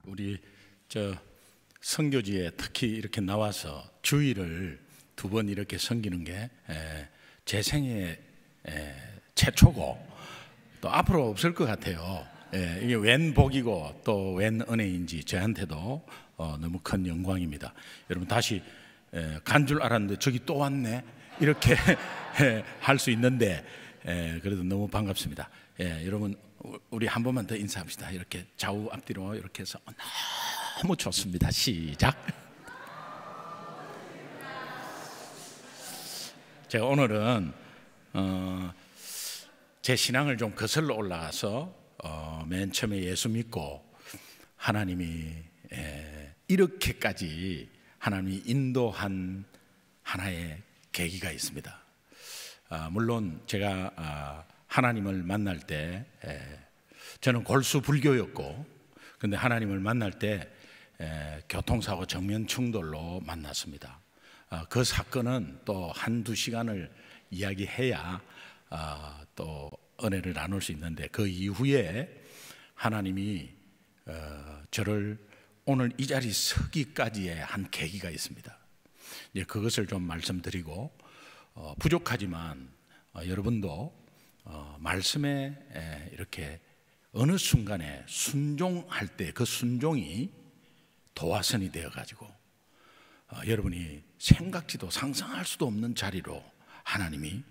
우리 선교지에 특히 이렇게 나와서 주일을 2번 이렇게 섬기는 게 제 생애 최초고 또 앞으로 없을 것 같아요. 이게 웬 복이고 또 웬 은혜인지 저한테도 너무 큰 영광입니다. 여러분 다시 간 줄 알았는데 저기 또 왔네 이렇게 할 수 있는데 그래도 너무 반갑습니다. 여러분 우리 한 번만 더 인사합시다. 이렇게 좌우 앞뒤로 이렇게 해서 너무 좋습니다. 시작. 제가 오늘은 제 신앙을 좀 거슬러 올라가서 맨 처음에 예수 믿고 하나님이 이렇게까지 하나님이 인도한 하나의 계기가 있습니다. 물론 제가 하나님을 만날 때 저는 골수 불교였고, 근데 하나님을 만날 때 교통사고 정면 충돌로 만났습니다. 그 사건은 또 한두 시간을 이야기해야 또 은혜를 나눌 수 있는데, 그 이후에 하나님이 저를 오늘 이 자리 서기까지의 한 계기가 있습니다. 이제 그것을 좀 말씀드리고, 부족하지만 여러분도 말씀에 이렇게 어느 순간에 순종할 때 그 순종이 도화선이 되어가지고 여러분이 생각지도 상상할 수도 없는 자리로 하나님이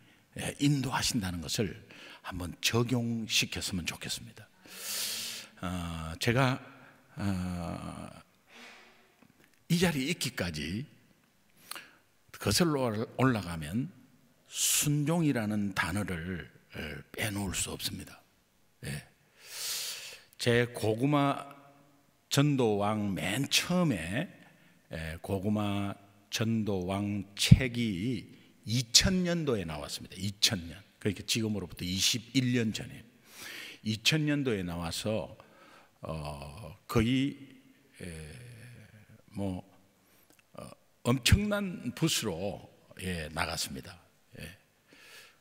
인도하신다는 것을 한번 적용시켰으면 좋겠습니다. 제가 이 자리에 있기까지 거슬러 올라가면 순종이라는 단어를 빼놓을 수 없습니다. 제 고구마 전도왕 맨 처음에 고구마 전도왕 책이 2000년도에 나왔습니다. 2000년. 그러니까 지금으로부터 21년 전에 2000년도에 나와서 거의 엄청난 부수로 나갔습니다.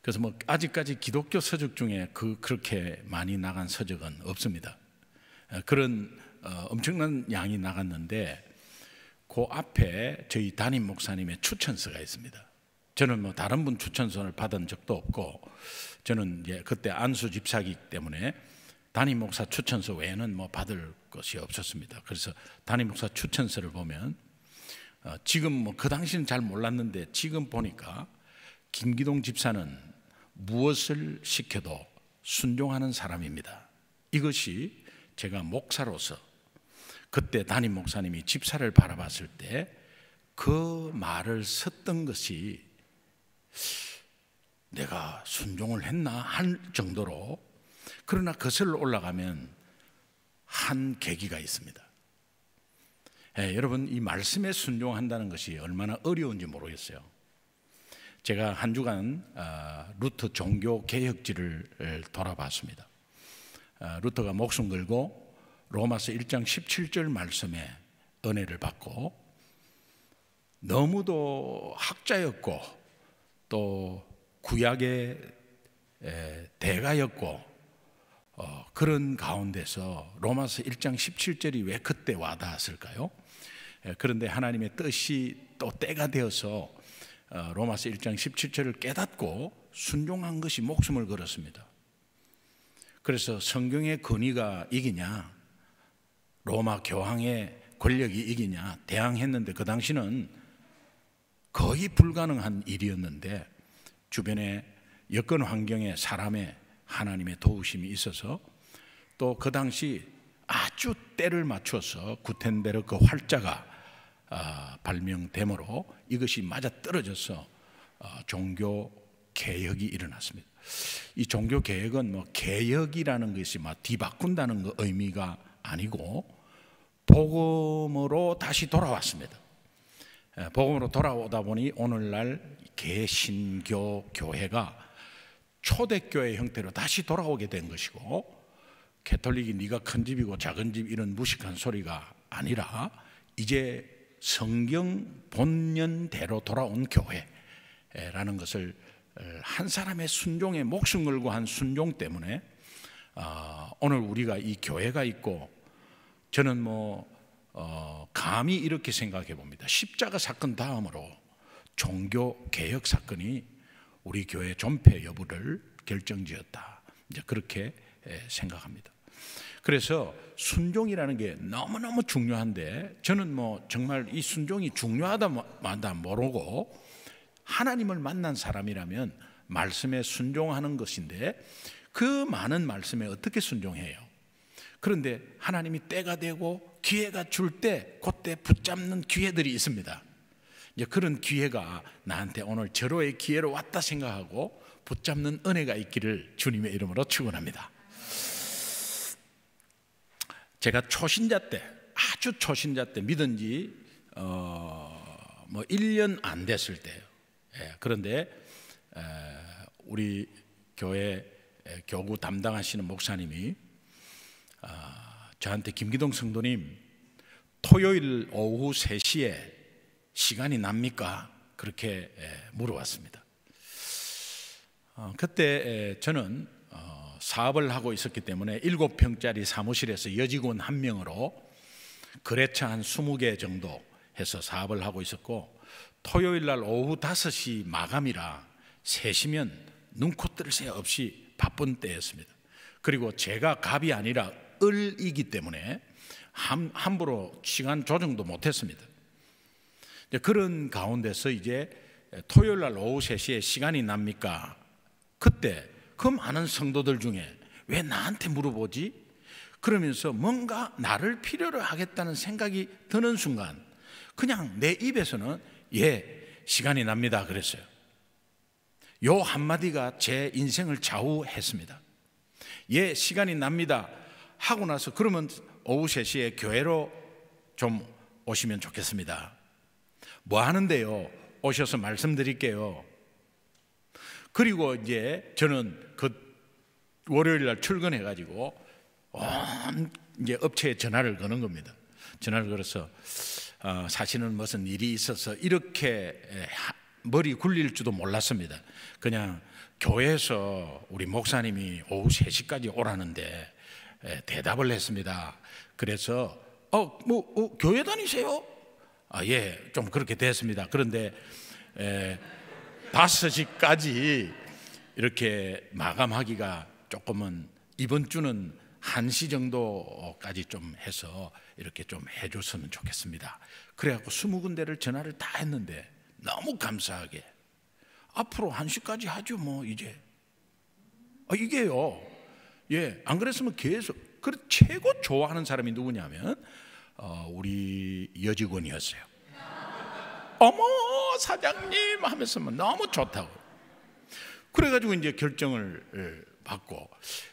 그래서 아직까지 기독교 서적 중에 그렇게 많이 나간 서적은 없습니다. 그런 엄청난 양이 나갔는데, 그 앞에 저희 담임 목사님의 추천서가 있습니다. 저는 다른 분 추천서를 받은 적도 없고, 저는 그때 안수 집사이기 때문에 담임 목사 추천서 외에는 받을 것이 없었습니다. 그래서 담임 목사 추천서를 보면 지금 그 당시는 잘 몰랐는데 지금 보니까 김기동 집사는 무엇을 시켜도 순종하는 사람입니다. 이것이 제가 목사로서 그때 담임 목사님이 집사를 바라봤을 때 그 말을 썼던 것이 내가 순종을 했나 할 정도로, 그러나 거슬러 올라가면 한 계기가 있습니다. 여러분, 이 말씀에 순종한다는 것이 얼마나 어려운지 모르겠어요. 제가 한 주간 루터 종교개혁지를 돌아봤습니다. 루터가 목숨 걸고 로마서 1장 17절 말씀에 은혜를 받고, 너무도 학자였고 또 구약의 대가였고, 그런 가운데서 로마서 1장 17절이 왜 그때 와닿았을까요? 그런데 하나님의 뜻이 또 때가 되어서 로마서 1장 17절을 깨닫고 순종한 것이 목숨을 걸었습니다. 그래서 성경의 권위가 이기냐, 로마 교황의 권력이 이기냐 대항했는데, 그 당시는 거의 불가능한 일이었는데 주변에 여건 환경에 사람의 하나님의 도우심이 있어서, 또 그 당시 아주 때를 맞춰서 구텐베르크 활자가 발명됨으로 이것이 맞아떨어져서 종교 개혁이 일어났습니다. 이 종교 개혁은 개혁이라는 것이 뒤바꾼다는 의미가 아니고 복음으로 다시 돌아왔습니다. 복음으로 돌아오다 보니 오늘날 개신교 교회가 초대교회 형태로 다시 돌아오게 된 것이고, 가톨릭이 네가 큰 집이고 작은 집 이런 무식한 소리가 아니라 이제 성경 본연대로 돌아온 교회라는 것을, 한 사람의 순종에 목숨 걸고 한 순종 때문에 오늘 우리가 이 교회가 있고 저는 감히 이렇게 생각해 봅니다. 십자가 사건 다음으로 종교 개혁 사건이 우리 교회 존폐 여부를 결정지었다. 이제 그렇게 생각합니다. 그래서 순종이라는 게 너무너무 중요한데, 저는 정말 이 순종이 중요하다마다 모르고 하나님을 만난 사람이라면 말씀에 순종하는 것인데, 그 많은 말씀에 어떻게 순종해요? 그런데 하나님이 때가 되고 기회가 줄 때 그때 붙잡는 기회들이 있습니다. 이제 그런 기회가 나한테 오늘 절호의 기회로 왔다 생각하고 붙잡는 은혜가 있기를 주님의 이름으로 축원합니다. 제가 초신자 때, 아주 초신자 때, 믿은 지 1년 안 됐을 때예요. 그런데 우리 교회 교구 담당하시는 목사님이 저한테 김기동 성도님, 토요일 오후 3시에 시간이 납니까? 그렇게 물어봤습니다. 그때 저는 사업을 하고 있었기 때문에 7평짜리 사무실에서 여직원 1명으로 거래처 한 20개 정도 해서 사업을 하고 있었고, 토요일 날 오후 5시 마감이라 3시면 눈코 뜰 새 없이 바쁜 때였습니다. 그리고 제가 갑이 아니라 을이기 때문에 함부로 시간 조정도 못했습니다. 그런 가운데서 이제 토요일 날 오후 3시에 시간이 납니까? 그때 그 많은 성도들 중에 왜 나한테 물어보지? 그러면서 뭔가 나를 필요로 하겠다는 생각이 드는 순간 그냥 내 입에서는 예, 시간이 납니다 그랬어요. 요 한마디가 제 인생을 좌우했습니다. 예, 시간이 납니다 하고 나서 그러면 오후 3시에 교회로 좀 오시면 좋겠습니다. 뭐 하는데요? 오셔서 말씀드릴게요. 그리고 이제 저는 그 월요일 날 출근해가지고 이제 업체에 전화를 거는 겁니다. 전화를 걸어서 사실은 무슨 일이 있어서 이렇게 머리 굴릴 줄도 몰랐습니다. 그냥 교회에서 우리 목사님이 오후 3시까지 오라는데 대답을 했습니다. 그래서 교회 다니세요? 예, 좀 그렇게 됐습니다. 그런데 5시까지 이렇게 마감하기가 조금은 이번 주는 1시 정도까지 좀 해서 이렇게 좀 해줬으면 좋겠습니다. 그래갖고 20군데를 전화를 다 했는데 너무 감사하게 앞으로 1시까지 하죠 뭐 이제. 이게요. 예, 안 그랬으면 계속. 최고 좋아하는 사람이 누구냐면 우리 여직원이었어요. 어머 사장님 하면서 너무 좋다고. 그래가지고 이제 결정을 받고,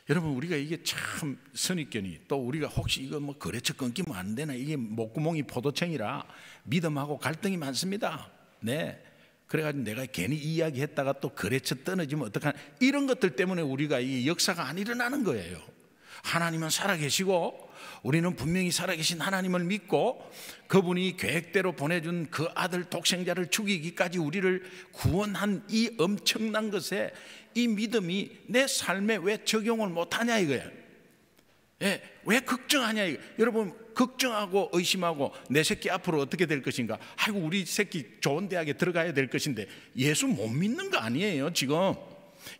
여러분 우리가 이게 참 선입견이, 또 우리가 혹시 이거 뭐 거래처 끊기면 안 되나, 이게 목구멍이 포도청이라 믿음하고 갈등이 많습니다. 네. 그래가지고 내가 괜히 이야기했다가 또 거래처 떨어지면 어떡하나, 이런 것들 때문에 우리가 이 역사가 안 일어나는 거예요. 하나님은 살아계시고 우리는 분명히 살아계신 하나님을 믿고 그분이 계획대로 보내준 그 아들 독생자를 죽이기까지 우리를 구원한 이 엄청난 것에 이 믿음이 내 삶에 왜 적용을 못하냐 이거예요. 예, 왜 걱정하냐 이거. 여러분 걱정하고 의심하고 내 새끼 앞으로 어떻게 될 것인가, 아이고 우리 새끼 좋은 대학에 들어가야 될 것인데, 예수 못 믿는 거 아니에요 지금.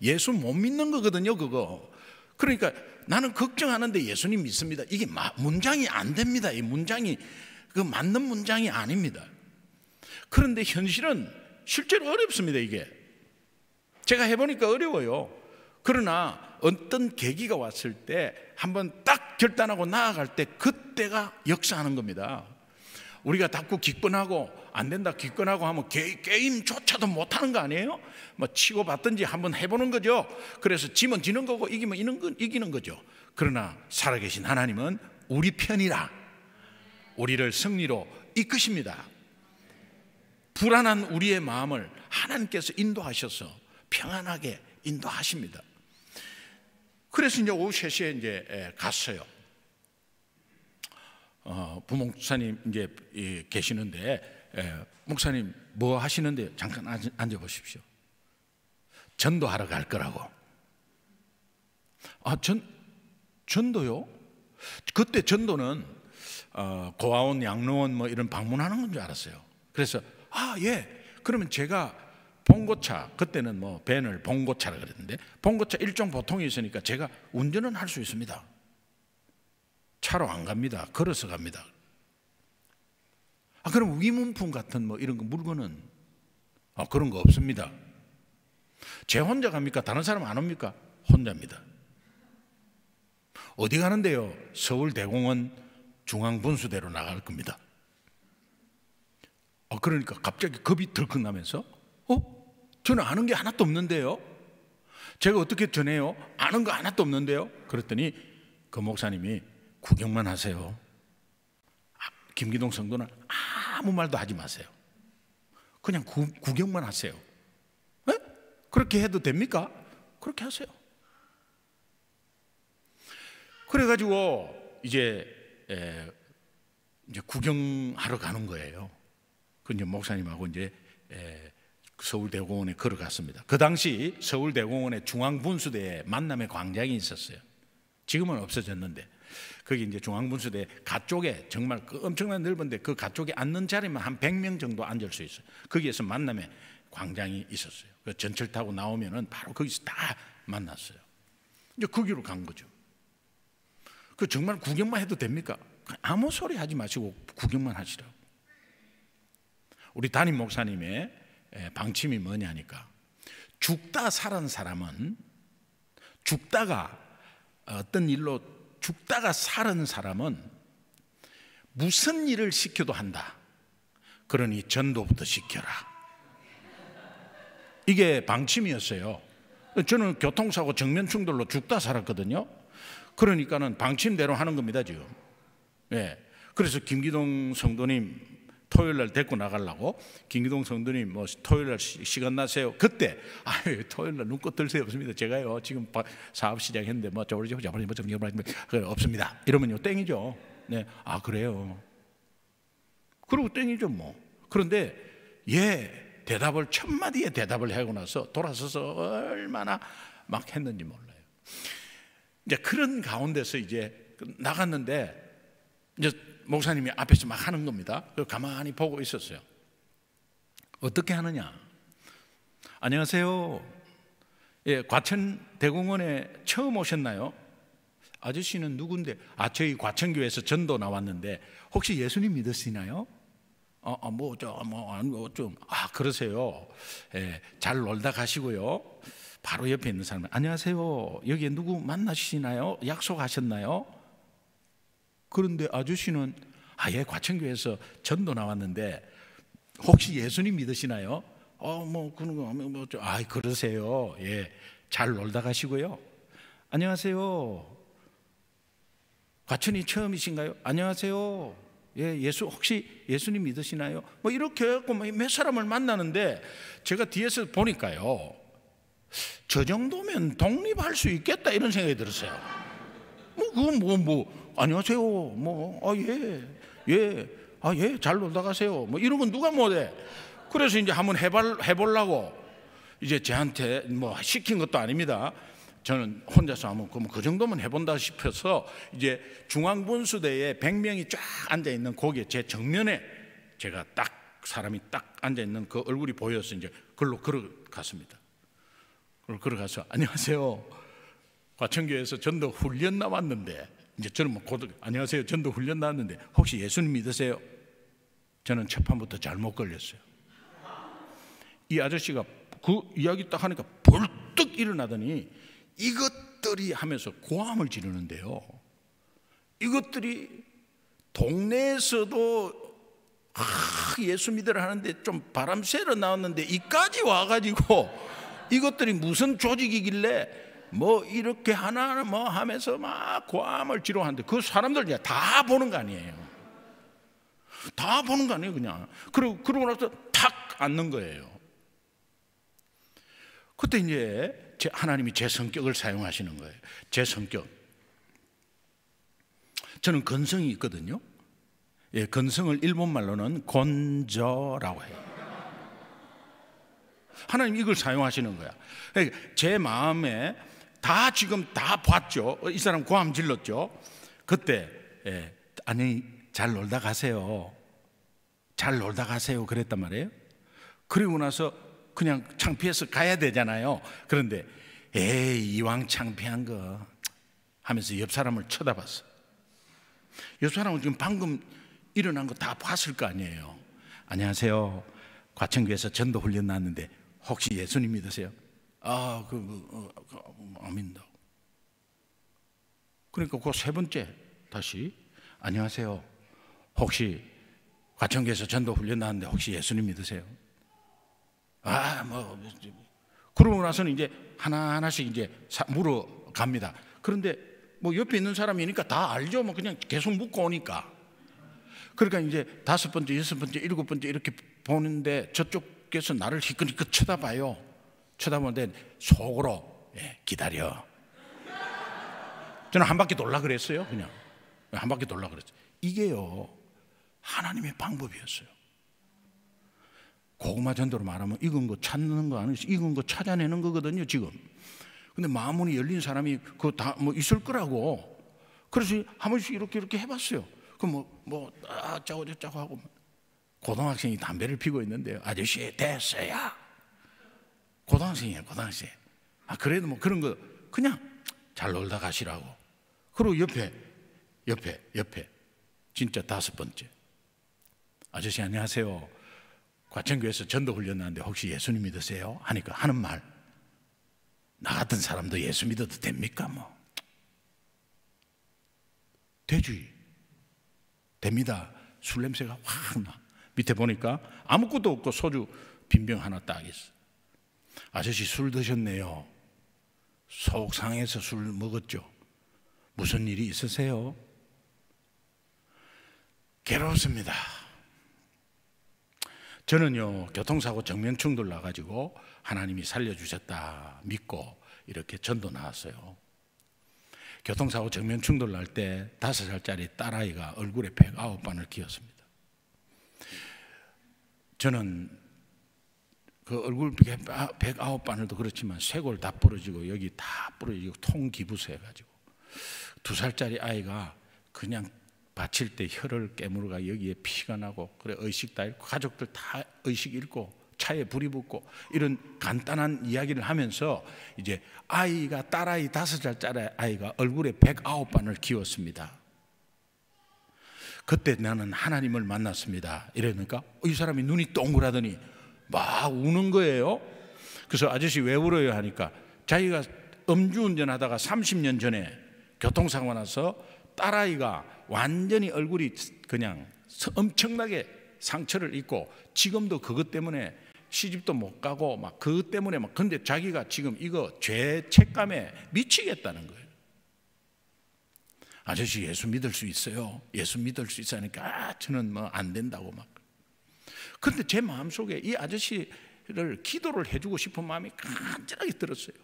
예수 못 믿는 거거든요 그거. 그러니까 나는 걱정하는데 예수님 믿습니다, 이게 문장이 안 됩니다. 이 문장이 그 맞는 문장이 아닙니다. 그런데 현실은 실제로 어렵습니다. 이게 제가 해보니까 어려워요. 그러나 어떤 계기가 왔을 때 한번 딱 결단하고 나아갈 때 그때가 역사하는 겁니다. 우리가 자꾸 기권하고 안 된다 기권하고 하면 게임조차도 못하는 거 아니에요? 뭐 치고 받든지 한번 해보는 거죠. 그래서 지면 지는 거고 이기면 이기는 거죠. 그러나 살아계신 하나님은 우리 편이라 우리를 승리로 이끄십니다. 불안한 우리의 마음을 하나님께서 인도하셔서 평안하게 인도하십니다. 그래서 이제 오후 3시에 이제 갔어요. 부목사님 이제 계시는데, 목사님 뭐 하시는데 잠깐 앉아 보십시오. 전도하러 갈 거라고. 전도요? 그때 전도는 고아원, 양로원 뭐 이런 방문하는 건 줄 알았어요. 그래서 예, 그러면 제가 봉고차, 그때는 뭐 밴을 봉고차라 그랬는데 봉고차 일종 보통이 있으니까 제가 운전은 할 수 있습니다. 차로 안 갑니다. 걸어서 갑니다. 그럼 위문품 같은 뭐 이런 거 물건은 그런 거 없습니다. 제 혼자 갑니까? 다른 사람 안 옵니까? 혼자입니다. 어디 가는데요? 서울대공원 중앙분수대로 나갈 겁니다. 그러니까 갑자기 겁이 덜컥 나면서 저는 아는 게 하나도 없는데요. 제가 어떻게 전해요? 아는 거 하나도 없는데요. 그랬더니 그 목사님이 구경만 하세요. 김기동 성도는 아무 말도 하지 마세요. 그냥 구경만 하세요. 에? 그렇게 해도 됩니까? 그렇게 하세요. 그래가지고 이제 구경하러 가는 거예요. 그 이제 목사님하고 이제 서울대공원에 걸어갔습니다. 그 당시 서울대공원에 중앙분수대에 만남의 광장이 있었어요. 지금은 없어졌는데 거기 이제 중앙분수대 가쪽에 정말 그 엄청난 넓은데 그 가쪽에 앉는 자리만 한 100명 정도 앉을 수 있어요. 거기에서 만남의 광장이 있었어요. 그 전철 타고 나오면은 바로 거기서 다 만났어요. 이제 거기로 간 거죠. 그 정말 구경만 해도 됩니까? 아무 소리 하지 마시고 구경만 하시라고. 우리 담임 목사님의 방침이 뭐냐니까, 죽다 살은 사람은 죽다가 어떤 일로 죽다가 살은 사람은 무슨 일을 시켜도 한다. 그러니 전도부터 시켜라. 이게 방침이었어요. 저는 교통사고 정면 충돌로 죽다 살았거든요. 그러니까는 방침대로 하는 겁니다 지금. 그래서 김기동 성도님 토요일날 데리고 나가려고, 김기동 성도님 뭐 토요일날 시간 나세요? 그때 토요일날 눈꽃 들 새 없습니다. 제가요 지금 사업 시작했는데 뭐 없습니다. 이러면요 땡이죠. 네, 그래요. 그리고 땡이죠 뭐. 그런데 대답을 첫 마디에 대답을 하고 나서 돌아서서 얼마나 막 했는지 몰라요. 이제 그런 가운데서 이제 나갔는데 이제 목사님이 앞에서 막 하는 겁니다. 가만히 보고 있었어요. 어떻게 하느냐? 안녕하세요. 과천대공원에 처음 오셨나요? 아저씨는 누군데? 저희 과천교회에서 전도 나왔는데 혹시 예수님 믿으시나요? 그러세요. 잘 놀다 가시고요. 바로 옆에 있는 사람은 안녕하세요. 여기에 누구 만나시나요? 약속하셨나요? 그런데 아저씨는 과천교회에서 전도 나왔는데 혹시 예수님 믿으시나요? 그러세요. 잘 놀다 가시고요. 안녕하세요. 과천이 처음이신가요? 안녕하세요. 혹시 예수님 믿으시나요? 뭐 이렇게 해갖고 몇 사람을 만나는데 제가 뒤에서 보니까요, 저 정도면 독립할 수 있겠다 이런 생각이 들었어요. 안녕하세요. 잘 놀다 가세요. 뭐 이런 건 누가 못해. 그래서 이제 한번 해보려고 이제 저한테 뭐 시킨 것도 아닙니다. 저는 혼자서 한번 그 정도면 해본다 싶어서 이제 중앙분수대에 100명이 쫙 앉아 있는 거기에 제 정면에 제가 딱 사람이 딱 앉아 있는 그 얼굴이 보여서 이제 그걸로 걸어갔습니다. 걸어가서 안녕하세요. 과천교회에서 전도 훈련 나왔는데, 이제 저는 안녕하세요. 전도 훈련 나왔는데 혹시 예수님 믿으세요? 저는 첫 판부터 잘못 걸렸어요. 이 아저씨가 그 이야기 딱 하니까 벌떡 일어나더니 이것들이 하면서 고함을 지르는데요, 이것들이 동네에서도 예수 믿으라 하는데 좀 바람 쐬러 나왔는데 이까지 와가지고 이것들이 무슨 조직이길래 뭐 이렇게 하나 뭐 하면서 막 고함을 지르는데 그 사람들 다 보는 거 아니에요. 다 보는 거 아니에요 그냥. 그러고 나서 탁 앉는 거예요. 그때 이제 하나님이 제 성격을 사용하시는 거예요. 제 성격. 저는 건성이 있거든요. 건성을 일본말로는 곤저라고 해요. 하나님 이걸 사용하시는 거야. 제 마음에 지금 다 봤죠. 이 사람 고함 질렀죠. 그때 잘 놀다 가세요. 잘 놀다 가세요. 그랬단 말이에요. 그리고 나서 그냥 창피해서 가야 되잖아요. 그런데 에이, 이왕 창피한 거 하면서 옆 사람을 쳐다봤어. 옆 사람은 지금 방금 일어난 거 다 봤을 거 아니에요. 안녕하세요. 과천교회에서 전도 훈련 나왔는데 혹시 예수님 믿으세요? 안 믿는다고. 그러니까 그 세 번째 다시 안녕하세요. 혹시 과천교회에서 전도 훈련 나왔는데 혹시 예수님 믿으세요? 그러고 나서는 이제 하나하나씩 이제 물어갑니다. 그런데 뭐 옆에 있는 사람이니까 다 알죠. 뭐 그냥 계속 묻고 오니까. 그러니까 이제 5번째, 6번째, 7번째 이렇게 보는데 저쪽에서 나를 희끗희끗 쳐다봐요. 쳐다보는데 속으로 기다려. 저는 한 바퀴 돌라 그랬어요. 그냥 한 바퀴 돌라 그랬어요. 이게요, 하나님의 방법이었어요. 고구마 전도로 말하면 익은 거 찾는 거 아니지, 익은 거 찾아내는 거거든요 지금. 근데 마음문이 열린 사람이 그거 다 뭐 있을 거라고. 그래서 한 번씩 이렇게 해봤어요. 그럼 짜고 저짜고 하고. 고등학생이 담배를 피고 있는데요. 아저씨 됐어요. 고등학생이에요, 고등학생. 그래도 뭐 그런 거 그냥 잘 놀다 가시라고. 그리고 옆에 진짜 5번째. 아저씨 안녕하세요. 과천교회에서 전도 훈련 나왔는데 혹시 예수님 믿으세요? 하니까 하는 말, 나 같은 사람도 예수 믿어도 됩니까? 뭐 되지. 됩니다. 술 냄새가 확 나. 밑에 보니까 아무것도 없고 소주 빈병 하나 딱 있어. 아저씨 술 드셨네요. 속 상해서 술 먹었죠. 무슨 일이 있으세요? 괴롭습니다. 저는요, 교통사고 정면 충돌 나가지고 하나님이 살려주셨다 믿고 이렇게 전도 나왔어요. 교통사고 정면 충돌 날 때 5살짜리 딸아이가 얼굴에 109반을 기었습니다. 저는 그 얼굴 109바늘도 그렇지만 쇄골 다 부러지고 여기 다 부러지고 통기부수 해가지고 2살짜리 아이가 그냥 받칠 때 혀를 깨물어가 여기에 피가 나고, 그래 의식 다 잃고 가족들 다 의식 잃고 차에 불이 붙고, 이런 간단한 이야기를 하면서 이제 아이가, 딸아이 5살짜리 아이가 얼굴에 109바늘 기웠습니다. 그때 나는 하나님을 만났습니다. 이러니까 이 사람이 눈이 동그라더니 막 우는 거예요. 그래서 아저씨 왜 울어요? 하니까 자기가 음주운전하다가 30년 전에 교통사고 나서 딸아이가 완전히 얼굴이 그냥 엄청나게 상처를 입고 지금도 그것 때문에 시집도 못 가고 막 그것 때문에 막, 근데 자기가 지금 이거 죄책감에 미치겠다는 거예요. 아저씨 예수 믿을 수 있어요? 예수 믿을 수 있어요? 하니까 저는 뭐 안 된다고 막. 그런데 제 마음속에 이 아저씨를 기도를 해주고 싶은 마음이 간절하게 들었어요.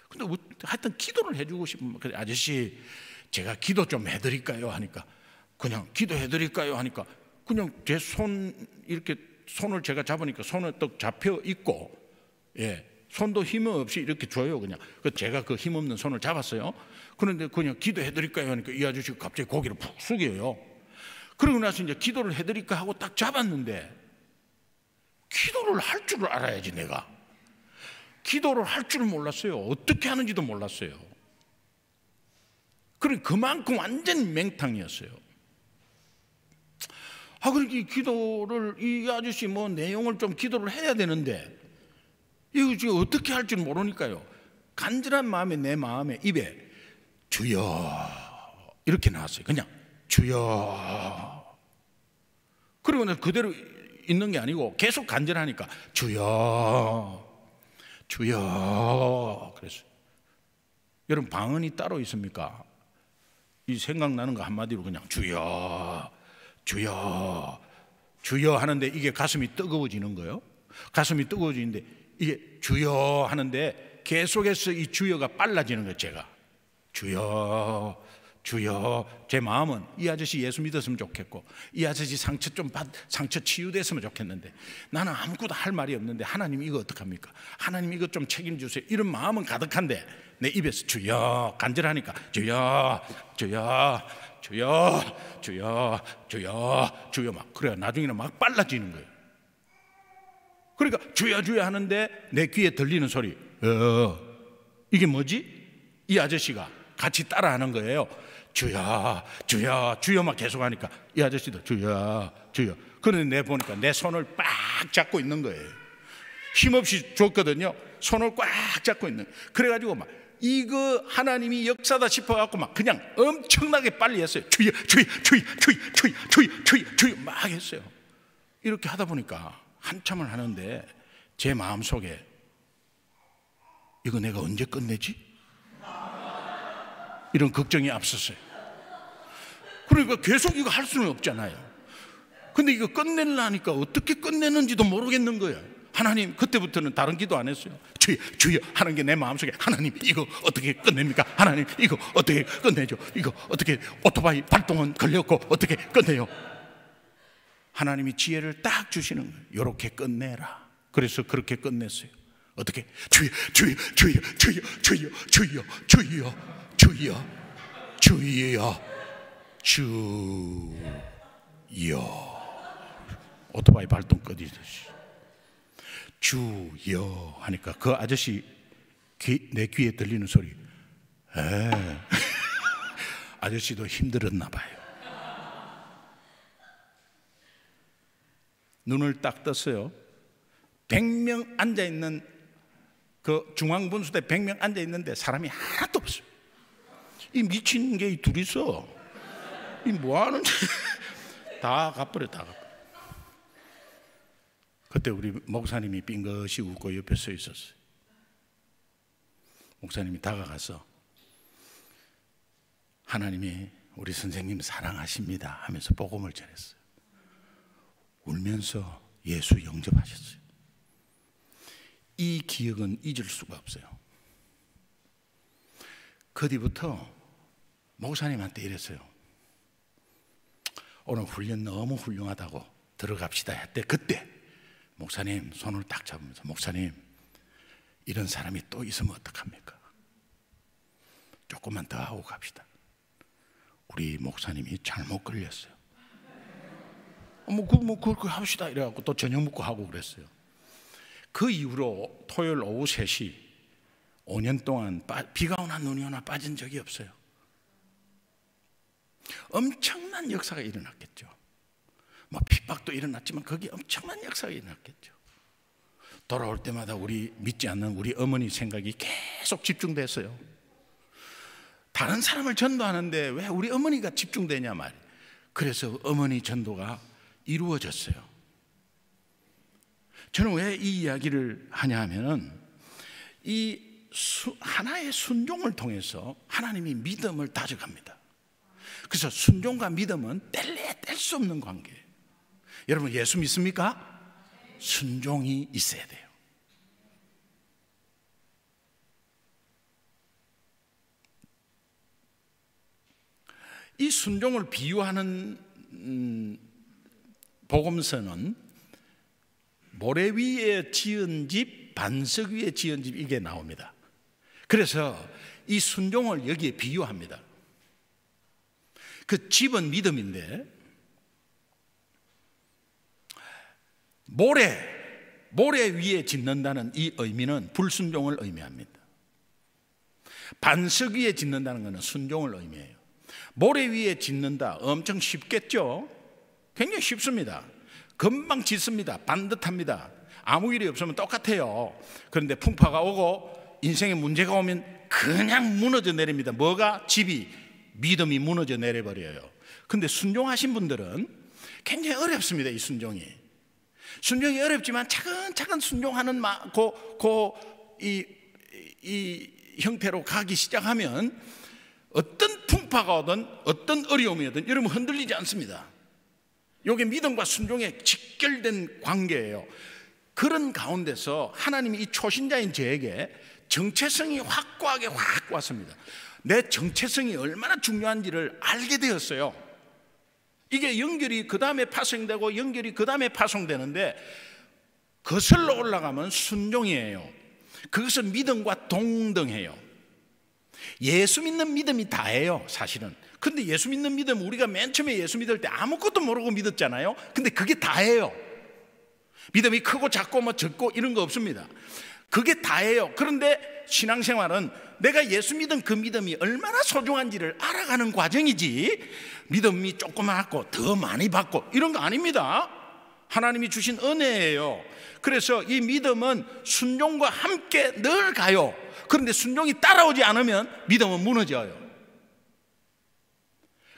근데 하여튼 기도를 해주고 싶은, 그래 아저씨 제가 기도 좀 해드릴까요? 하니까 그냥 기도해드릴까요? 하니까 그냥 제 손 이렇게 손을 제가 잡으니까 손을 떡 잡혀 있고, 손도 힘 없이 이렇게 줘요. 그냥 제가 그 힘 없는 손을 잡았어요. 그런데 그냥 기도해드릴까요? 하니까 이 아저씨가 갑자기 고개를 푹 숙여요. 그러고 나서 이제 기도를 해드릴까 하고 딱 잡았는데, 기도를 할 줄을 알아야지. 내가 기도를 할 줄을 몰랐어요. 어떻게 하는지도 몰랐어요. 그러니 그만큼 완전 맹탕이었어요. 그러니까 기도를, 이 아저씨 뭐 내용을 좀 기도를 해야 되는데 이거 지금 어떻게 할 줄 모르니까요, 간절한 마음에 내 마음에 입에 주여 이렇게 나왔어요. 그냥 주여. 그리고 는 그대로 있는 게 아니고 계속 간절하니까 주여 주여 그랬어요. 여러분 방언이 따로 있습니까? 이 생각나는 거 한마디로 그냥 주여 주여 주여 하는데 이게 가슴이 뜨거워지는 거예요. 가슴이 뜨거워지는데 이게 주여 하는데 계속해서 이 주여가 빨라지는 거예요. 제가 주여 주여. 제 마음은 이 아저씨 예수 믿었으면 좋겠고, 이 아저씨 상처 치유됐으면 좋겠는데, 나는 아무것도 할 말이 없는데 하나님 이거 어떡합니까? 하나님 이거 좀 책임주세요. 이런 마음은 가득한데 내 입에서 주여 간절하니까 주여 주여 주여, 주여, 주여, 주여 막 그래. 나중에는 막 빨라지는 거예요. 그러니까 주여 주여 하는데 내 귀에 들리는 소리, 이게 뭐지? 이 아저씨가 같이 따라하는 거예요. 주여, 주여, 주여 막 계속 하니까 이 아저씨도 주여, 주여. 그런데 내 보니까 내 손을 빡 잡고 있는 거예요. 힘없이 줬거든요. 손을 꽉 잡고 있는. 그래가지고 막 이거 하나님이 역사다 싶어갖고 막 그냥 엄청나게 빨리 했어요. 주여, 주여, 주여, 주여, 주여, 주여, 주여, 주여 막 했어요. 이렇게 하다 보니까 한참을 하는데 제 마음속에 이거 내가 언제 끝내지? 이런 걱정이 앞섰어요. 그러니까 계속 이거 할 수는 없잖아요. 근데 이거 끝내려니까 어떻게 끝내는지도 모르겠는 거예요. 하나님, 그때부터는 다른 기도 안 했어요. 주여, 주여 하는 게 내 마음속에, 하나님 이거 어떻게 끝냅니까? 하나님 이거 어떻게 끝내죠? 이거 어떻게, 오토바이 발동은 걸렸고 어떻게 끝내요? 하나님이 지혜를 딱 주시는 거예요. 이렇게 끝내라. 그래서 그렇게 끝냈어요. 어떻게? 주여, 주여, 주여, 주여, 주여, 주여, 주여, 주여, 주여, 주여. 오토바이 발동 꺼지듯이 주여 하니까 그 아저씨 내 귀에 들리는 소리, 아저씨도 힘들었나 봐요. 눈을 딱 떴어요. 100명 앉아있는 그 중앙분수대 100명 앉아있는데 사람이 하나도 없어요. 이 미친 게 이 둘이서 이 뭐하는지 다 가버려. 다 가버려. 그때 우리 목사님이 빙긋이 웃고 옆에 서 있었어요. 목사님이 다가가서 하나님이 우리 선생님 사랑하십니다 하면서 복음을 전했어요. 울면서 예수 영접하셨어요. 이 기억은 잊을 수가 없어요. 그 뒤부터 목사님한테 이랬어요. 오늘 훈련 너무 훌륭하다고 들어갑시다 했대. 그때 목사님 손을 딱 잡으면서, 목사님 이런 사람이 또 있으면 어떡합니까? 조금만 더 하고 갑시다. 우리 목사님이 잘못 걸렸어요. 그렇게 합시다 이래갖고 또 저녁 먹고 하고 그랬어요. 그 이후로 토요일 오후 3시 5년 동안 비가 오나 눈이 오나 빠진 적이 없어요. 엄청난 역사가 일어났겠죠. 뭐 핍박도 일어났지만 거기에 엄청난 역사가 일어났겠죠. 돌아올 때마다 우리 믿지 않는 우리 어머니 생각이 계속 집중됐어요. 다른 사람을 전도하는데 왜 우리 어머니가 집중되냐 말이에요. 그래서 어머니 전도가 이루어졌어요. 저는 왜 이 이야기를 하냐 하면은 이 하나의 순종을 통해서 하나님이 믿음을 다져갑니다. 그래서 순종과 믿음은 뗄 수 없는 관계예요. 여러분 예수 믿습니까? 순종이 있어야 돼요. 이 순종을 비유하는 복음서는 모래 위에 지은 집, 반석 위에 지은 집, 이게 나옵니다. 그래서 이 순종을 여기에 비유합니다. 그 집은 믿음인데 모래 위에 짓는다는 이 의미는 불순종을 의미합니다. 반석 위에 짓는다는 것은 순종을 의미해요. 모래 위에 짓는다, 엄청 쉽겠죠? 굉장히 쉽습니다. 금방 짓습니다. 반듯합니다. 아무 일이 없으면 똑같아요. 그런데 풍파가 오고 인생에 문제가 오면 그냥 무너져 내립니다. 뭐가? 집이, 믿음이 무너져 내려버려요. 그런데 순종하신 분들은 굉장히 어렵습니다. 이 순종이 어렵지만 차근차근 순종하는 이 형태로 가기 시작하면 어떤 풍파가 오든 어떤 어려움이 오든 여러분 흔들리지 않습니다. 이게 믿음과 순종의 직결된 관계예요. 그런 가운데서 하나님이 이 초신자인 저에게 정체성이 확고하게 확 왔습니다. 내 정체성이 얼마나 중요한지를 알게 되었어요. 이게 연결이 그 다음에 파송되고 연결이 그 다음에 파송되는데 거슬러 올라가면 순종이에요. 그것은 믿음과 동등해요. 예수 믿는 믿음이 다예요. 사실은 근데 예수 믿는 믿음, 우리가 맨 처음에 예수 믿을 때 아무것도 모르고 믿었잖아요. 근데 그게 다예요. 믿음이 크고 작고 뭐 적고 이런 거 없습니다. 그게 다예요. 그런데 신앙생활은 내가 예수 믿은 그 믿음이 얼마나 소중한지를 알아가는 과정이지, 믿음이 조그맣고 더 많이 받고 이런 거 아닙니다. 하나님이 주신 은혜예요. 그래서 이 믿음은 순종과 함께 늘 가요. 그런데 순종이 따라오지 않으면 믿음은 무너져요.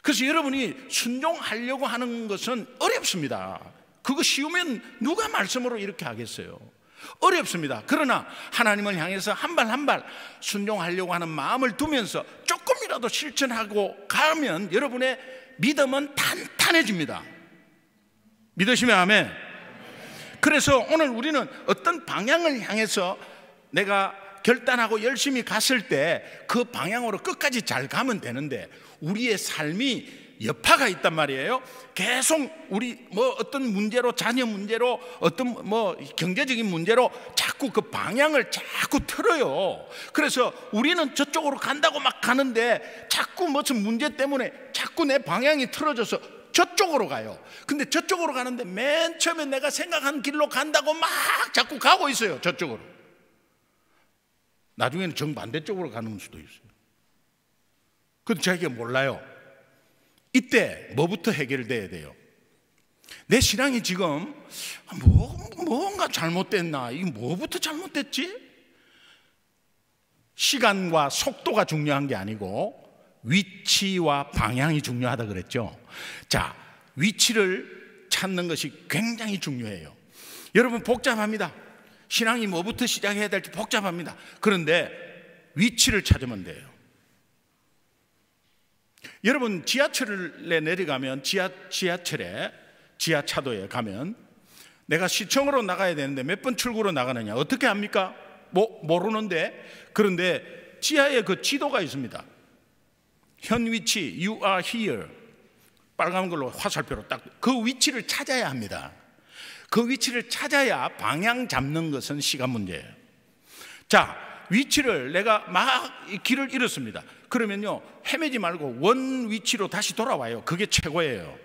그래서 여러분이 순종하려고 하는 것은 어렵습니다. 그거 쉬우면 누가 말씀으로 이렇게 하겠어요? 어렵습니다. 그러나 하나님을 향해서 한 발 한 발 순종하려고 하는 마음을 두면서 조금이라도 실천하고 가면 여러분의 믿음은 탄탄해집니다. 믿으시면 아멘. 그래서 오늘 우리는 어떤 방향을 향해서 내가 결단하고 열심히 갔을 때 그 방향으로 끝까지 잘 가면 되는데, 우리의 삶이 여파가 있단 말이에요. 계속 우리 뭐 어떤 문제로, 자녀 문제로, 어떤 뭐 경제적인 문제로 자꾸 그 방향을 자꾸 틀어요. 그래서 우리는 저쪽으로 간다고 막 가는데 자꾸 무슨 문제 때문에 자꾸 내 방향이 틀어져서 저쪽으로 가요. 근데 저쪽으로 가는데 맨 처음에 내가 생각한 길로 간다고 막 자꾸 가고 있어요. 저쪽으로. 나중에는 정반대쪽으로 가는 수도 있어요. 그런데 자기가 몰라요. 이때 뭐부터 해결돼야 돼요? 내 신앙이 지금 뭔가 잘못됐나? 이게 뭐부터 잘못됐지? 시간과 속도가 중요한 게 아니고 위치와 방향이 중요하다 그랬죠. 자, 위치를 찾는 것이 굉장히 중요해요. 여러분, 복잡합니다. 신앙이 뭐부터 시작해야 될지 복잡합니다. 그런데 위치를 찾으면 돼요. 여러분, 지하철에 내려가면 지하철에, 지하차도에 가면 내가 시청으로 나가야 되는데 몇 번 출구로 나가느냐 어떻게 합니까? 모르는데. 그런데 지하에 그 지도가 있습니다. 현 위치, you are here, 빨간 걸로 화살표로 딱 그 위치를 찾아야 합니다. 그 위치를 찾아야 방향 잡는 것은 시간 문제예요. 자, 위치를 내가 막 길을 잃었습니다. 그러면요, 헤매지 말고 원 위치로 다시 돌아와요. 그게 최고예요.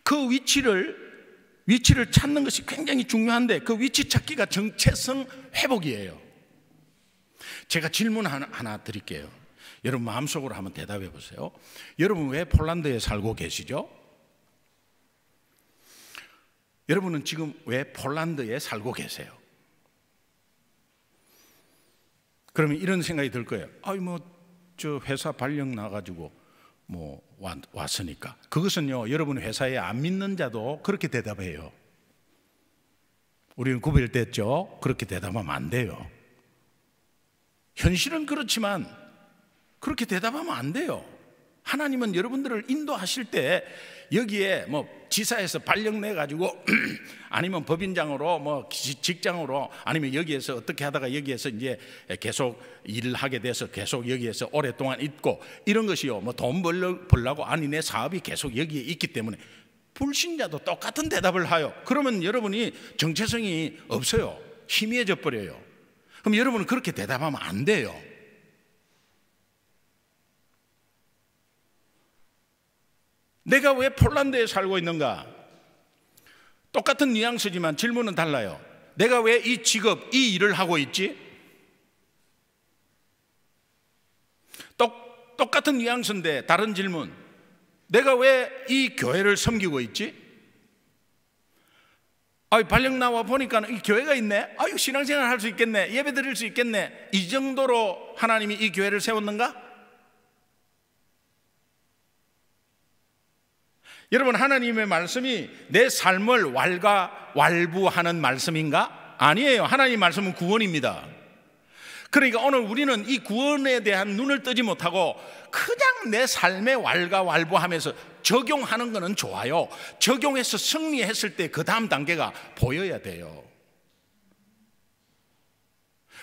그 위치를 찾는 것이 굉장히 중요한데, 그 위치 찾기가 정체성 회복이에요. 제가 질문 하나 드릴게요. 여러분 마음속으로 한번 대답해 보세요. 여러분 왜 폴란드에 살고 계시죠? 여러분은 지금 왜 폴란드에 살고 계세요? 그러면 이런 생각이 들 거예요. 저 회사 발령 나가지고 왔으니까. 그것은요, 여러분 회사에 안 믿는 자도 그렇게 대답해요. 우리는 구별됐죠? 그렇게 대답하면 안 돼요. 현실은 그렇지만 그렇게 대답하면 안 돼요. 하나님은 여러분들을 인도하실 때 여기에 지사에서 발령 내가지고 아니면 법인장으로 직장으로, 아니면 여기에서 어떻게 하다가 여기에서 이제 계속 일을 하게 돼서 계속 여기에서 오랫동안 있고, 이런 것이요, 돈 벌려고, 아니 내 사업이 계속 여기에 있기 때문에. 불신자도 똑같은 대답을 하요. 그러면 여러분이 정체성이 없어요. 희미해져 버려요. 그럼 여러분은 그렇게 대답하면 안 돼요. 내가 왜 폴란드에 살고 있는가? 똑같은 뉘앙스지만 질문은 달라요. 내가 왜 이 직업, 이 일을 하고 있지? 똑같은 뉘앙스인데 다른 질문. 내가 왜 이 교회를 섬기고 있지? 발령 나와 보니까 이 교회가 있네. 신앙생활 할 수 있겠네. 예배 드릴 수 있겠네. 이 정도로 하나님이 이 교회를 세웠는가? 여러분, 하나님의 말씀이 내 삶을 왈가왈부하는 말씀인가? 아니에요. 하나님의 말씀은 구원입니다. 그러니까 오늘 우리는 이 구원에 대한 눈을 뜨지 못하고 그냥 내 삶에 왈가왈부하면서 적용하는 거는 좋아요. 적용해서 승리했을 때 그 다음 단계가 보여야 돼요.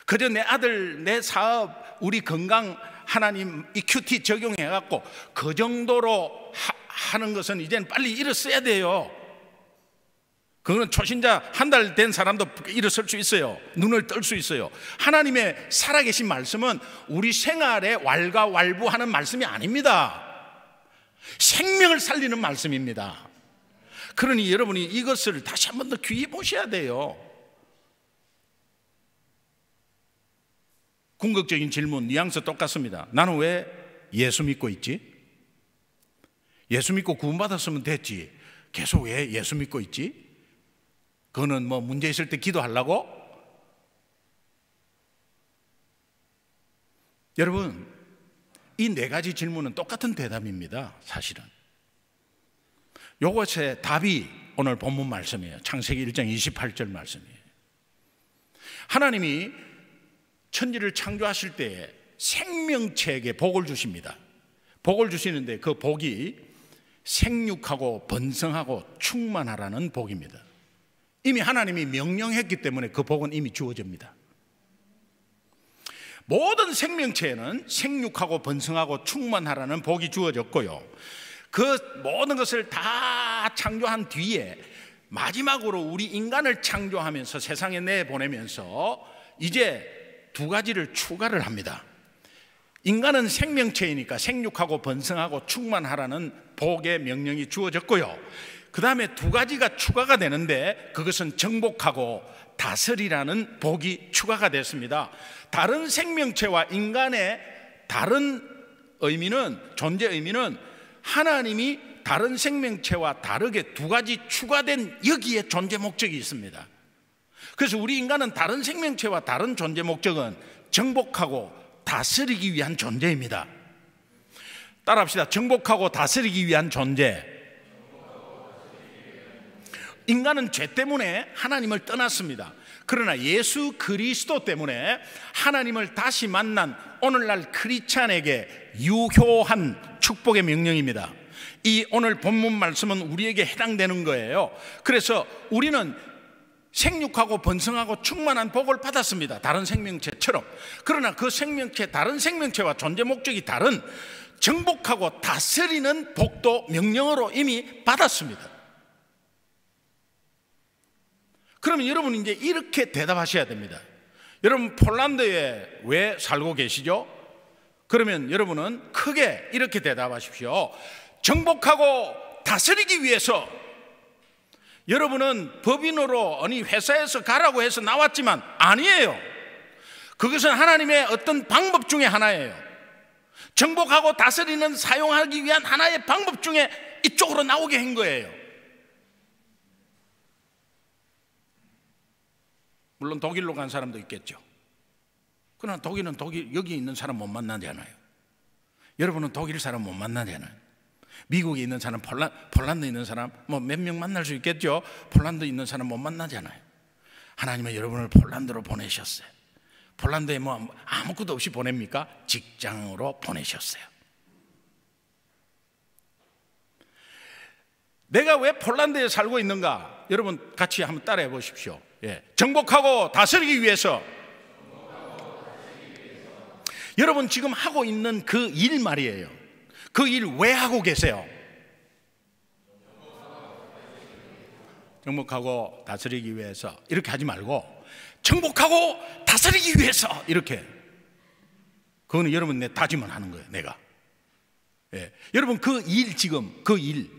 그저 내 아들, 내 사업, 우리 건강, 하나님 이 큐티 적용해갖고 그 정도로 하는 것은 이제는 빨리 일어서야 돼요. 그거는 초신자 한 달 된 사람도 일어설 수 있어요. 눈을 뜰 수 있어요. 하나님의 살아계신 말씀은 우리 생활에 왈가왈부하는 말씀이 아닙니다. 생명을 살리는 말씀입니다. 그러니 여러분이 이것을 다시 한 번 더 귀히 보셔야 돼요. 궁극적인 질문, 뉘앙스 똑같습니다. 나는 왜 예수 믿고 있지? 예수 믿고 구원받았으면 됐지. 계속 왜 예수 믿고 있지? 그거는 뭐 문제 있을 때 기도하려고? 여러분, 이 네 가지 질문은 똑같은 대답입니다. 사실은 요것의 답이 오늘 본문 말씀이에요. 창세기 1장 28절 말씀이에요. 하나님이 천지를 창조하실 때 생명체에게 복을 주십니다. 복을 주시는데 그 복이 생육하고 번성하고 충만하라는 복입니다. 이미 하나님이 명령했기 때문에 그 복은 이미 주어집니다. 모든 생육하고 번성하고 충만하라는 복이 주어졌고요, 그 모든 것을 다 창조한 뒤에 마지막으로 우리 인간을 창조하면서 세상에 내보내면서 이제 두 가지를 추가를 합니다. 인간은 생명체이니까 생육하고 번성하고 충만하라는 복의 명령이 주어졌고요, 그 다음에 두 가지가 추가가 되는데 그것은 정복하고 다스리라는 복이 추가가 됐습니다. 다른 생명체와 인간의 다른 의미는, 존재 의미는 하나님이 다른 생명체와 다르게 두 가지 추가된 여기에 존재 목적이 있습니다. 그래서 우리 인간은 다른 생명체와 다른 존재 목적은 정복하고 다스리기 위한 존재입니다. 따라합시다. 정복하고 다스리기 위한 존재. 인간은 죄 때문에 하나님을 떠났습니다. 그러나 예수 그리스도 때문에 하나님을 다시 만난 오늘날 크리스찬에게 유효한 축복의 명령입니다. 이 오늘 본문 말씀은 우리에게 해당되는 거예요. 그래서 우리는 생육하고 번성하고 충만한 복을 받았습니다. 다른 생명체처럼. 그러나 그 생명체, 다른 생명체와 존재 목적이 다른 정복하고 다스리는 복도 명령으로 이미 받았습니다. 그러면 여러분 이제 이렇게 대답하셔야 됩니다. 여러분 폴란드에 왜 살고 계시죠? 그러면 여러분은 크게 이렇게 대답하십시오. 정복하고 다스리기 위해서. 여러분은 법인으로 아니 회사에서 가라고 해서 나왔지만 아니에요. 그것은 하나님의 어떤 방법 중에 하나예요. 정복하고 다스리는 사용하기 위한 하나의 방법 중에 이쪽으로 나오게 한 거예요. 물론 독일로 간 사람도 있겠죠. 그러나 독일은 여기 있는 사람 못 만나잖아요. 여러분은 독일 사람 못 만나잖아요. 미국에 있는 사람, 폴란드에 있는 사람 뭐 몇 명 만날 수 있겠죠. 폴란드에 있는 사람 못 만나잖아요. 하나님은 여러분을 폴란드로 보내셨어요. 폴란드에 뭐 아무것도 없이 보냅니까? 직장으로 보내셨어요. 내가 왜 폴란드에 살고 있는가? 여러분 같이 한번 따라해 보십시오. 정복하고 다스리기 위해서. 여러분 지금 하고 있는 그 일 말이에요. 그 일 왜 하고 계세요? 정복하고 다스리기 위해서. 이렇게 하지 말고 정복하고 다스리기 위해서. 이렇게. 그거는 여러분 내 다짐을 하는 거예요. 내가. 여러분 그 일, 지금 그 일,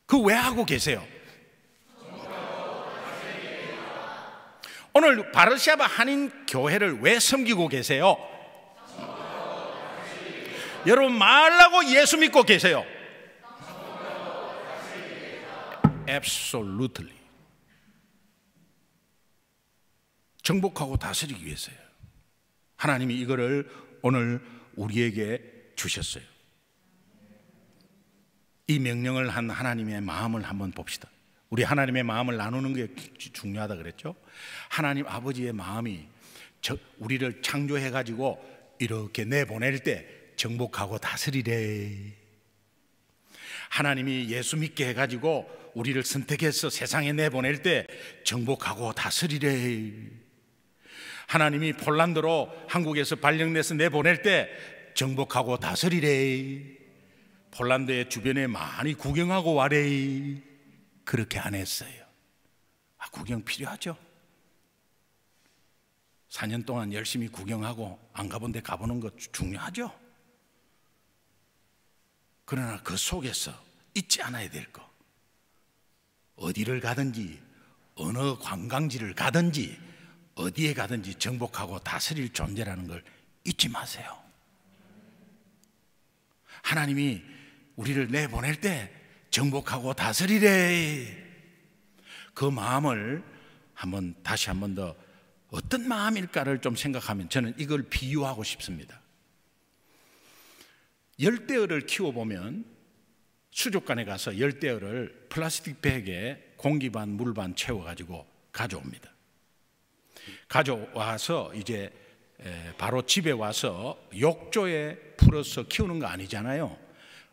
그 왜 하고 계세요? 오늘 바르샤바 한인교회를 왜 섬기고 계세요? 여러분 말라고 예수 믿고 계세요. Absolutely. 정복하고 다스리기 위해서요. 하나님이 이거를 오늘 우리에게 주셨어요. 이 명령을 한 하나님의 마음을 한번 봅시다. 우리 하나님의 마음을 나누는 게 중요하다 그랬죠. 하나님 아버지의 마음이 우리를 창조해 가지고 이렇게 내보낼 때 정복하고 다스리래. 하나님이 예수 믿게 해 가지고 우리를 선택해서 세상에 내보낼 때 정복하고 다스리래. 하나님이 폴란드로 한국에서 발령내서 내보낼 때 정복하고 다스리래. 폴란드의 주변에 많이 구경하고 와래. 그렇게 안 했어요. 구경 필요하죠. 4년 동안 열심히 구경하고 안 가본 데 가보는 것 중요하죠. 그러나 그 속에서 잊지 않아야 될 거, 어디를 가든지 어느 관광지를 가든지 어디에 가든지 정복하고 다스릴 존재라는 걸 잊지 마세요. 하나님이 우리를 내보낼 때 정복하고 다스리래. 그 마음을 다시 한 번 더 어떤 마음일까를 좀 생각하면 저는 이걸 비유하고 싶습니다. 열대어를 키워보면 수족관에 가서 열대어를 플라스틱 백에 공기 반 물 반 채워가지고 가져옵니다. 가져와서 이제 바로 집에 와서 욕조에 풀어서 키우는 거 아니잖아요.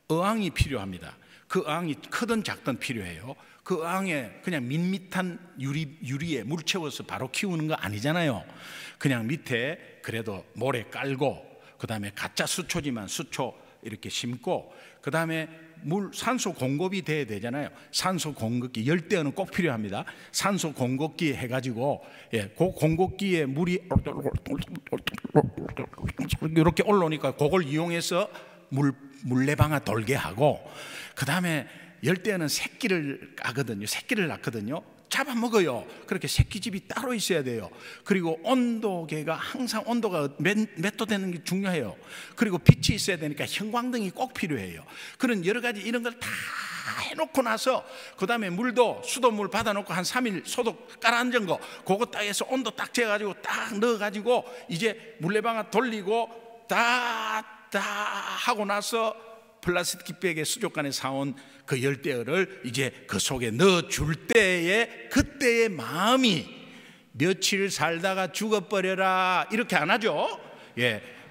어항이 필요합니다. 그 어항이 크든 작든 필요해요. 그 어항에 그냥 밋밋한 유리에 물 채워서 바로 키우는 거 아니잖아요. 그냥 밑에 그래도 모래 깔고, 그 다음에 가짜 수초지만 수초 이렇게 심고, 그 다음에 산소 공급이 돼야 되잖아요. 산소 공급기, 열대어는 꼭 필요합니다. 산소 공급기 해가지고, 그 공급기에 물이 이렇게 올라오니까 그걸 이용해서 물레방아 돌게 하고, 그 다음에 열대어는 새끼를 까거든요. 새끼를 낳거든요. 잡아먹어요. 그렇게 새끼집이 따로 있어야 돼요. 그리고 온도계가 항상 온도가 몇 도 되는 게 중요해요. 그리고 빛이 있어야 되니까 형광등이 꼭 필요해요. 그런 여러 가지 이런 걸 다 해놓고 나서 그 다음에 물도 수돗물 받아놓고 한 3일 소독 깔아앉은 거 그거 딱 해서 온도 딱 재가지고 딱 넣어가지고 이제 물레방아 돌리고 다 하고 나서 플라스틱 백에 수족관에 사온 그 열대어를 이제 그 속에 넣어줄 때에 그때의 마음이 며칠 살다가 죽어버려라 이렇게 안 하죠.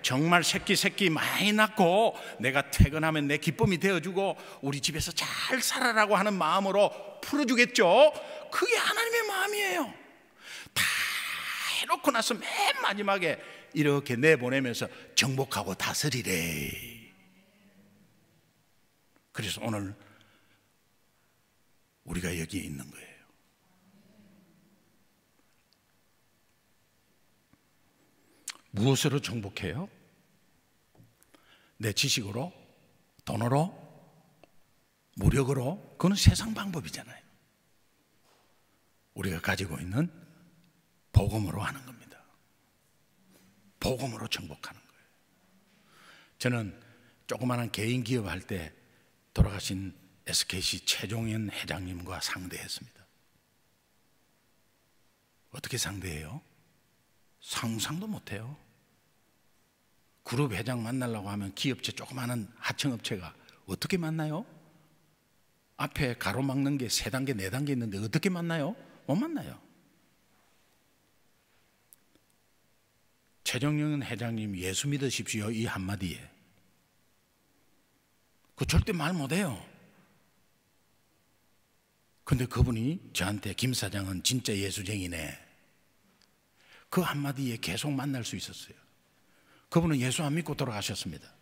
정말 새끼 많이 낳고 내가 퇴근하면 내 기쁨이 되어주고 우리 집에서 잘 살아라고 하는 마음으로 풀어주겠죠. 그게 하나님의 마음이에요. 다 해놓고 나서 맨 마지막에 이렇게 내보내면서 정복하고 다스리래. 그래서 오늘 우리가 여기에 있는 거예요. 무엇으로 정복해요? 내 지식으로? 돈으로? 무력으로? 그건 세상 방법이잖아요. 우리가 가지고 있는 복음으로 하는 겁니다. 복음으로 정복하는 거예요. 저는 조그마한 개인 기업 할 때 돌아가신 SKC 최종현 회장님과 상대했습니다. 어떻게 상대해요? 상상도 못해요. 그룹 회장 만나려고 하면 기업체 조그마한 하청업체가 어떻게 만나요? 앞에 가로막는 게 3단계 4단계 있는데 어떻게 만나요? 못 만나요. 최종현 회장님 예수 믿으십시오 이 한마디에 그 절대 말 못해요. 근데 그분이 저한테 김 사장은 진짜 예수쟁이네 그 한마디에 계속 만날 수 있었어요. 그분은 예수 안 믿고 돌아가셨습니다.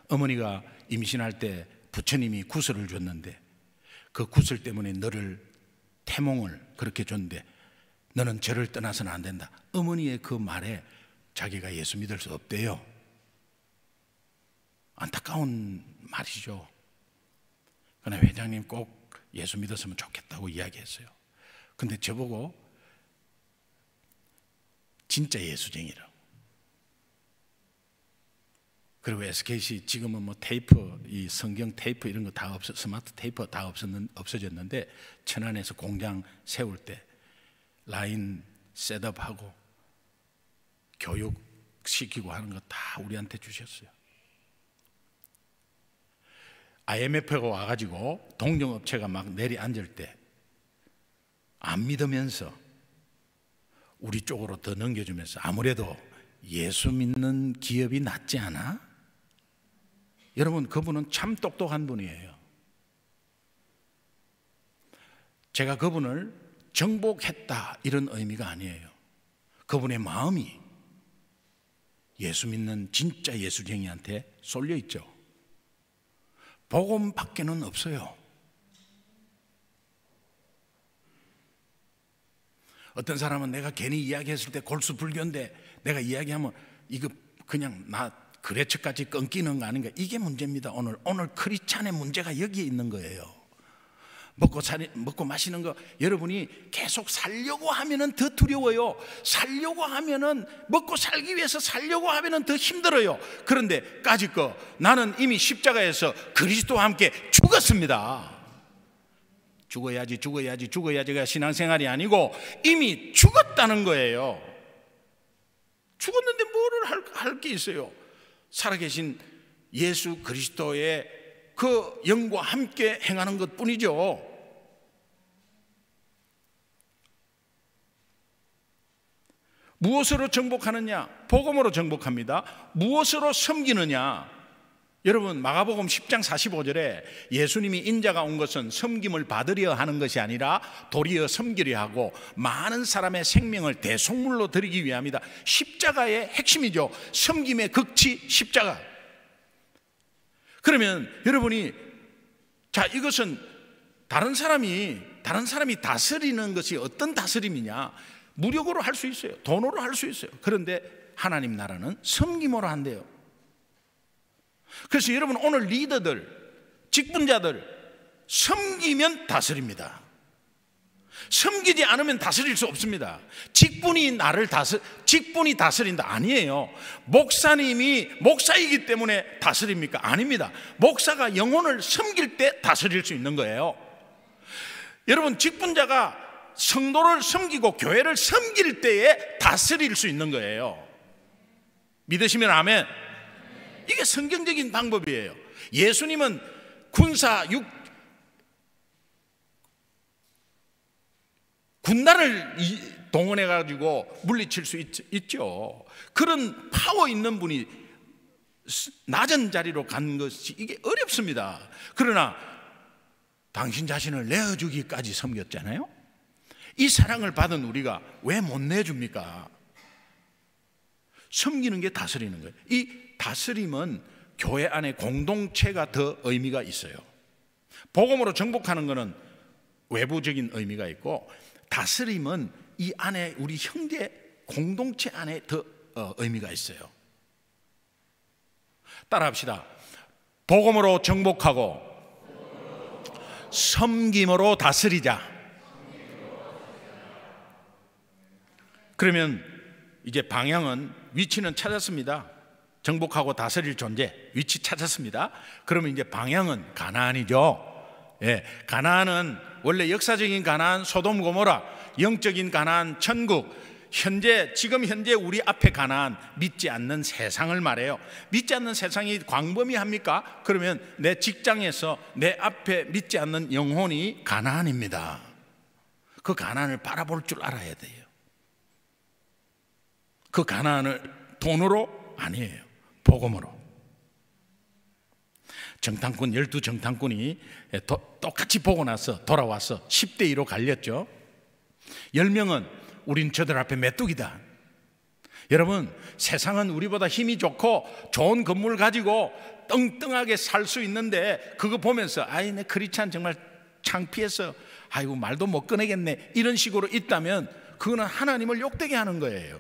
어머니가 임신할 때 부처님이 구슬을 줬는데 그 구슬 때문에 너를 태몽을 그렇게 줬는데 너는 저를 떠나서는 안 된다. 어머니의 그 말에 자기가 예수 믿을 수 없대요. 안타까운 말이죠. 그러나 회장님 꼭 예수 믿었으면 좋겠다고 이야기했어요. 근데 저보고 진짜 예수쟁이라고. 그리고 SKC 지금은 뭐 테이프, 이 성경 테이프 이런 거 다 스마트 테이프 다 없어졌는데 천안에서 공장 세울 때 라인 셋업하고 교육시키고 하는 거 다 우리한테 주셨어요. IMF가 와가지고 동종업체가 막 내려앉을 때 안 믿으면서 우리 쪽으로 더 넘겨주면서 아무래도 예수 믿는 기업이 낫지 않아? 여러분 그분은 참 똑똑한 분이에요. 제가 그분을 정복했다 이런 의미가 아니에요. 그분의 마음이 예수 믿는 진짜 예수쟁이한테 쏠려 있죠. 복음밖에는 없어요. 어떤 사람은 내가 괜히 이야기했을 때 골수 불교인데 내가 이야기하면 이거 그냥 나 거래처까지 끊기는 거 아닌가? 이게 문제입니다. 오늘 크리스찬의 문제가 여기에 있는 거예요. 먹고 마시는 거, 여러분이 계속 살려고 하면은 더 두려워요. 살려고 하면은, 먹고 살기 위해서 살려고 하면은 더 힘들어요. 그런데 까짓 거 나는 이미 십자가에서 그리스도와 함께 죽었습니다. 죽어야지가 신앙생활이 아니고 이미 죽었다는 거예요. 죽었는데 뭐를 할 게 있어요? 살아계신 예수 그리스도의 그 영과 함께 행하는 것 뿐이죠. 무엇으로 정복하느냐? 복음으로 정복합니다. 무엇으로 섬기느냐? 여러분, 마가복음 10장 45절에 예수님이 인자가 온 것은 섬김을 받으려 하는 것이 아니라 도리어 섬기려 하고 많은 사람의 생명을 대속물로 드리기 위함이다. 십자가의 핵심이죠. 섬김의 극치 십자가. 그러면 여러분이, 자, 이것은 다른 사람이 다스리는 것이 어떤 다스림이냐? 무력으로 할 수 있어요. 돈으로 할 수 있어요. 그런데 하나님 나라는 섬김으로 한대요. 그래서 여러분, 오늘 리더들, 직분자들, 섬기면 다스립니다. 섬기지 않으면 다스릴 수 없습니다. 직분이 다스린다 아니에요. 목사님이 목사이기 때문에 다스립니까? 아닙니다. 목사가 영혼을 섬길 때 다스릴 수 있는 거예요. 여러분, 직분자가 성도를 섬기고 교회를 섬길 때에 다스릴 수 있는 거예요. 믿으시면 아멘. 이게 성경적인 방법이에요. 예수님은 군단을 동원해 가지고 물리칠 수 있죠. 그런 파워 있는 분이 낮은 자리로 간 것이 이게 어렵습니다. 그러나 당신 자신을 내어주기까지 섬겼잖아요. 이 사랑을 받은 우리가 왜 못 내줍니까? 섬기는 게 다스리는 거예요. 이 다스림은 교회 안에 공동체가 더 의미가 있어요. 복음으로 정복하는 것은 외부적인 의미가 있고, 다스림은 이 안에 우리 형제 공동체 안에 더 의미가 있어요. 따라합시다. 복음으로 정복하고 섬김으로 다스리자. 그러면 이제 방향은, 위치는 찾았습니다. 정복하고 다스릴 존재, 위치 찾았습니다. 그러면 이제 방향은 가나안이죠. 예, 가나안은 원래 역사적인 가나안, 소돔 고모라, 영적인 가나안, 천국. 지금 현재 우리 앞에 가나안, 믿지 않는 세상을 말해요. 믿지 않는 세상이 광범위합니까? 그러면 내 직장에서 내 앞에 믿지 않는 영혼이 가나안입니다. 그 가나안을 바라볼 줄 알아야 돼요. 그 가나안을 돈으로 아니에요. 복음으로. 정탐꾼, 12정탐꾼이 똑같이 보고 나서 돌아와서 10대 2로 갈렸죠. 10명은 우린 저들 앞에 메뚜기다. 여러분, 세상은 우리보다 힘이 좋고 좋은 건물 가지고 떵떵하게 살 수 있는데, 그거 보면서 아이, 내 크리스찬 정말 창피해서 아이고 말도 못 꺼내겠네, 이런 식으로 있다면 그거는 하나님을 욕되게 하는 거예요.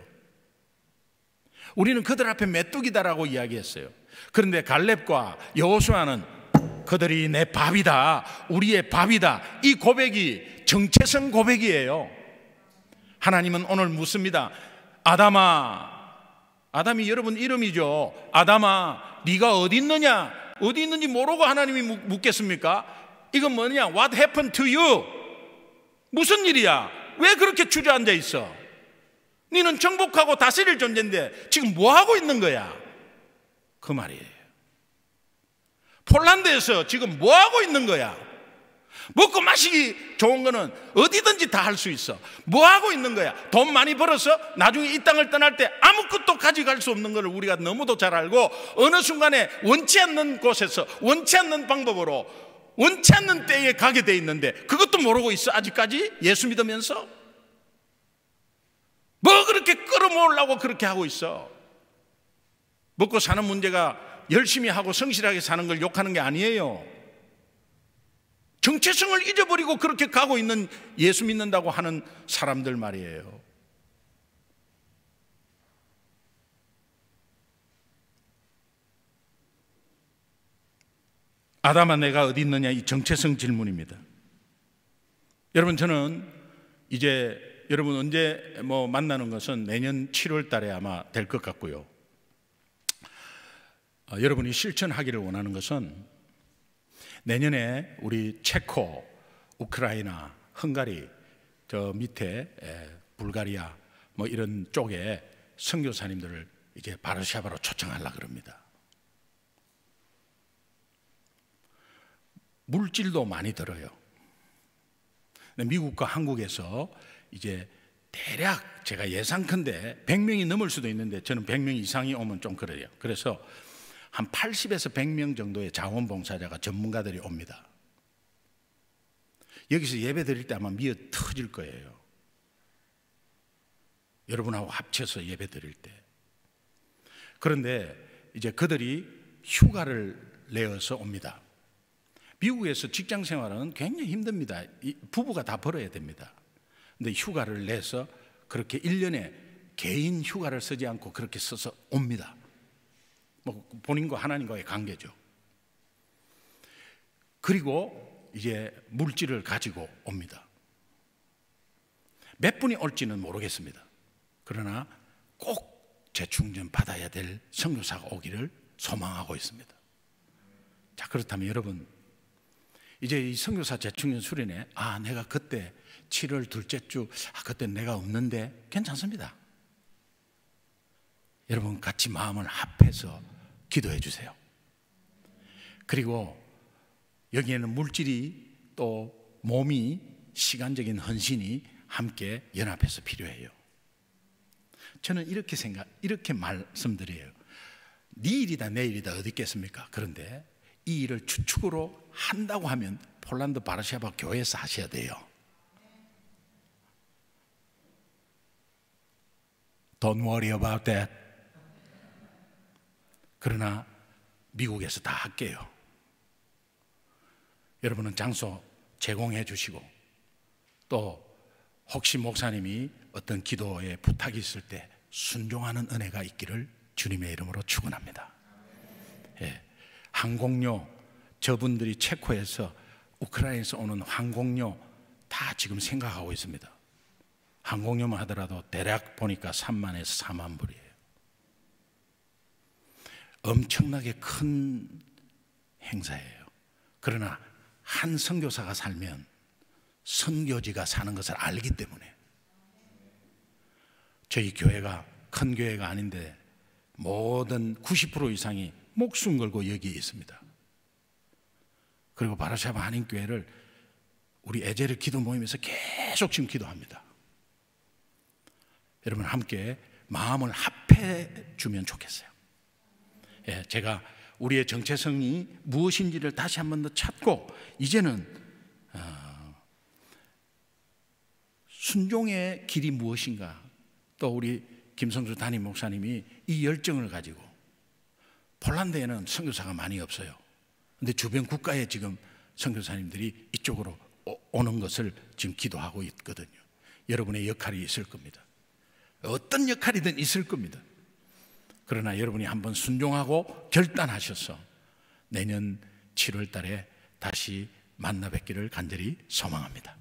우리는 그들 앞에 메뚜기다라고 이야기했어요. 그런데 갈렙과 여호수아는 그들이 내 밥이다, 우리의 밥이다, 이 고백이 정체성 고백이에요. 하나님은 오늘 묻습니다. 아담이 여러분 이름이죠. 아담아, 네가 어디 있느냐? 어디 있는지 모르고 하나님이 묻겠습니까? 이건 뭐냐? What happened to you? 무슨 일이야? 왜 그렇게 주저앉아 있어? 너는 정복하고 다스릴 존재인데 지금 뭐 하고 있는 거야? 그 말이에요. 폴란드에서 지금 뭐 하고 있는 거야? 먹고 마시기 좋은 거는 어디든지 다 할 수 있어. 뭐 하고 있는 거야? 돈 많이 벌어서 나중에 이 땅을 떠날 때 아무것도 가져갈 수 없는 걸 우리가 너무도 잘 알고, 어느 순간에 원치 않는 곳에서 원치 않는 방법으로 원치 않는 때에 가게 돼 있는데 그것도 모르고 있어. 아직까지 예수 믿으면서 뭐 그렇게 끌어모으려고 그렇게 하고 있어. 먹고 사는 문제가 열심히 하고 성실하게 사는 걸 욕하는 게 아니에요. 정체성을 잊어버리고 그렇게 가고 있는 예수 믿는다고 하는 사람들 말이에요. 아담아 내가 어디 있느냐, 이 정체성 질문입니다. 여러분, 저는 이제 여러분 언제 만나는 것은 내년 7월 달에 아마 될 것 같고요. 여러분이 실천하기를 원하는 것은 내년에 우리 체코, 우크라이나, 헝가리, 저 밑에 불가리아 이런 쪽에 선교사님들을 이제 바르샤바로 초청하려고 그럽니다. 물질도 많이 들어요. 미국과 한국에서 이제 대략 제가 예상컨대 100명이 넘을 수도 있는데 저는 100명 이상이 오면 좀 그래요. 그래서 한 80에서 100명 정도의 자원봉사자가 전문가들이 옵니다. 여기서 예배 드릴 때 아마 미어 터질 거예요. 여러분하고 합쳐서 예배 드릴 때. 그런데 이제 그들이 휴가를 내어서 옵니다. 미국에서 직장 생활은 굉장히 힘듭니다. 부부가 다 벌어야 됩니다. 근데 휴가를 내서 그렇게 1년에 개인 휴가를 쓰지 않고 그렇게 써서 옵니다. 본인과 하나님과의 관계죠. 그리고 이제 물질을 가지고 옵니다. 몇 분이 올지는 모르겠습니다. 그러나 꼭 재충전 받아야 될 선교사가 오기를 소망하고 있습니다. 자, 그렇다면 여러분, 이제 이 선교사 재충전 수련회, 내가 그때 7월 둘째 주, 그때 내가 없는데 괜찮습니다. 여러분 같이 마음을 합해서 기도해 주세요. 그리고 여기에는 물질이 또 몸이, 시간적인 헌신이 함께 연합해서 필요해요. 저는 이렇게 말씀드려요. 네 일이다 내 일이다 어디 있겠습니까? 그런데 이 일을 주축으로 한다고 하면 폴란드 바르샤바 교회에서 하셔야 돼요. Don't worry about that. 그러나 미국에서 다 할게요. 여러분은 장소 제공해 주시고, 또 혹시 목사님이 어떤 기도에 부탁이 있을 때 순종하는 은혜가 있기를 주님의 이름으로 축원합니다. 예. 항공료, 저분들이 체코에서 우크라이나에서 오는 항공료 다 지금 생각하고 있습니다. 항공료만 하더라도 대략 보니까 3만에서 4만 불이에요. 엄청나게 큰 행사예요. 그러나 한 선교사가 살면 선교지가 사는 것을 알기 때문에, 저희 교회가 큰 교회가 아닌데 모든 90% 이상이 목숨 걸고 여기에 있습니다. 그리고 바르샤바 한인교회를 우리 에제르 기도 모임에서 계속 지금 기도합니다. 여러분 함께 마음을 합해 주면 좋겠어요. 예, 제가 우리의 정체성이 무엇인지를 다시 한 번 더 찾고, 이제는 순종의 길이 무엇인가, 또 우리 김성수 담임 목사님이 이 열정을 가지고, 폴란드에는 선교사가 많이 없어요. 그런데 주변 국가에 지금 선교사님들이 이쪽으로 오는 것을 지금 기도하고 있거든요. 여러분의 역할이 있을 겁니다. 어떤 역할이든 있을 겁니다. 그러나 여러분이 한번 순종하고 결단하셔서 내년 7월 달에 다시 만나 뵙기를 간절히 소망합니다.